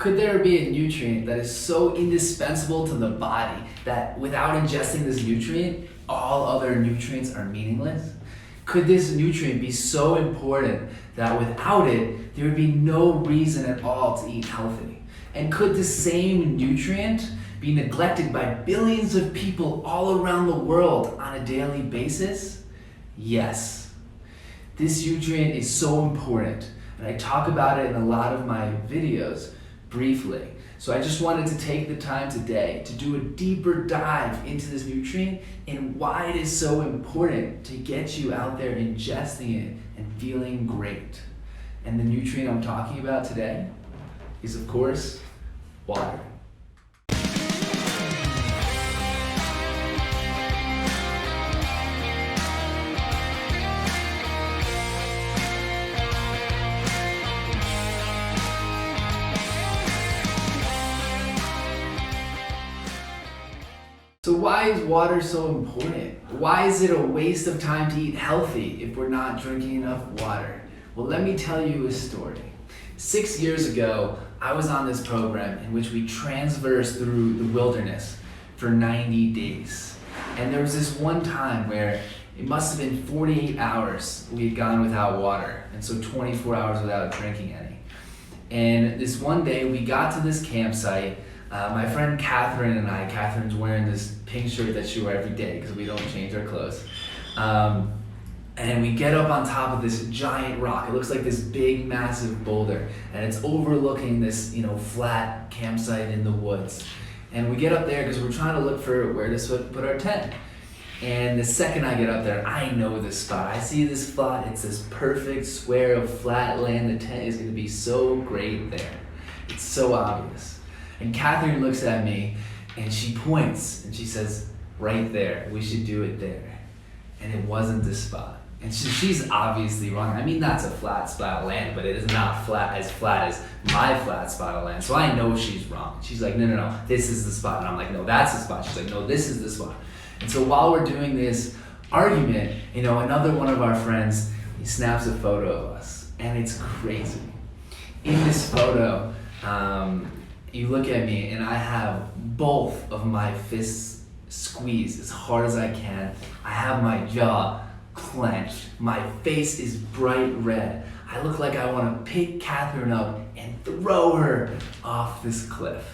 Could there be a nutrient that is so indispensable to the body that without ingesting this nutrient, all other nutrients are meaningless? Could this nutrient be so important that without it, there would be no reason at all to eat healthy? And could the same nutrient be neglected by billions of people all around the world on a daily basis? Yes. This nutrient is so important, and I talk about it in a lot of my videos briefly. So I just wanted to take the time today to do a deeper dive into this nutrient and why it is so important to get you out there ingesting it and feeling great. And the nutrient I'm talking about today is, of course, water. So why is water so important? Why is it a waste of time to eat healthy if we're not drinking enough water? Well, let me tell you a story. 6 years ago, I was on this program in which we transversed through the wilderness for 90 days. And there was this one time where it must have been 48 hours we had gone without water, and so 24 hours without drinking any. And this one day we got to this campsite. My friend Catherine and I, Catherine's wearing this pink shirt that she wears every day because we don't change our clothes. And we get up on top of this giant rock. It looks like this big, massive boulder, and it's overlooking this, flat campsite in the woods. And we get up there because we're trying to look for where to put our tent. And the second I get up there, I know this spot. I see this spot. It's this perfect square of flat land. The tent is going to be so great there. It's so obvious. And Catherine looks at me and she points and she says, right there, we should do it there. And it wasn't this spot. And she's obviously wrong. I mean, that's a flat spot of land, but it is not as flat as my flat spot of land. So I know she's wrong. She's like, no, this is the spot. And I'm like, no, that's the spot. She's like, no, this is the spot. And so while we're doing this argument, another one of our friends, he snaps a photo of us. And it's crazy. In this photo, you look at me and I have both of my fists squeezed as hard as I can. I have my jaw clenched. My face is bright red. I look like I want to pick Catherine up and throw her off this cliff.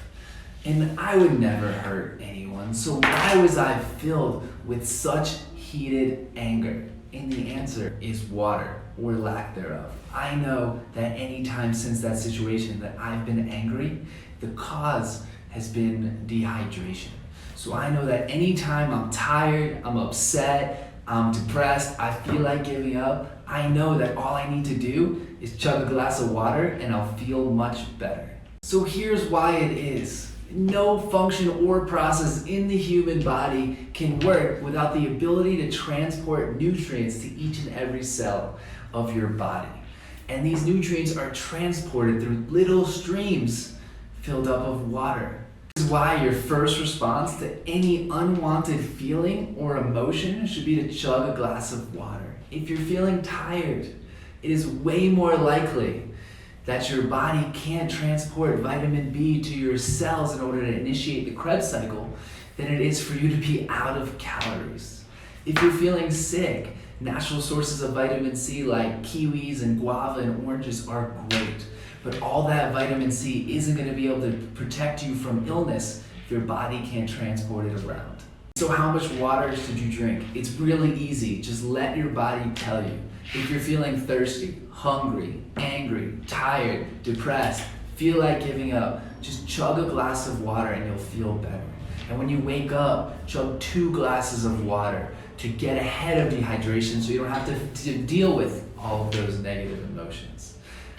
And I would never hurt anyone, so why was I filled with such heated anger? And the answer is water, or lack thereof. I know that any time since that situation that I've been angry, the cause has been dehydration. So I know that anytime I'm tired, I'm upset, I'm depressed, I feel like giving up, I know that all I need to do is chug a glass of water and I'll feel much better. So here's why it is. No function or process in the human body can work without the ability to transport nutrients to each and every cell of your body. And these nutrients are transported through little streams filled up of water. This is why your first response to any unwanted feeling or emotion should be to chug a glass of water. If you're feeling tired, it is way more likely that your body can't transport vitamin B to your cells in order to initiate the Krebs cycle than it is for you to be out of calories. If you're feeling sick, natural sources of vitamin C like kiwis and guava and oranges are great. But all that vitamin C isn't going to be able to protect you from illness if your body can't transport it around. So how much water should you drink? It's really easy. Just let your body tell you. If you're feeling thirsty, hungry, angry, tired, depressed, feel like giving up, just chug a glass of water and you'll feel better. And when you wake up, chug 2 glasses of water to get ahead of dehydration so you don't have to deal with all of those negative emotions.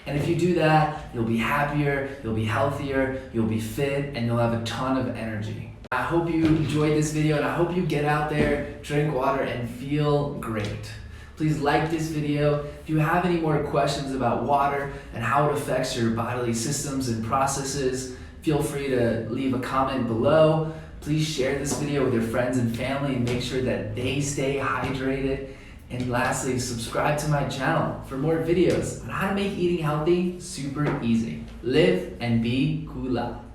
And if you do that, you'll be happier, you'll be healthier, you'll be fit, and you'll have a ton of energy. I hope you enjoyed this video, and I hope you get out there, drink water, and feel great. Please like this video. If you have any more questions about water and how it affects your bodily systems and processes, feel free to leave a comment below. Please share this video with your friends and family and make sure that they stay hydrated. And lastly, subscribe to my channel for more videos on how to make eating healthy super easy. Live and be Koohlah.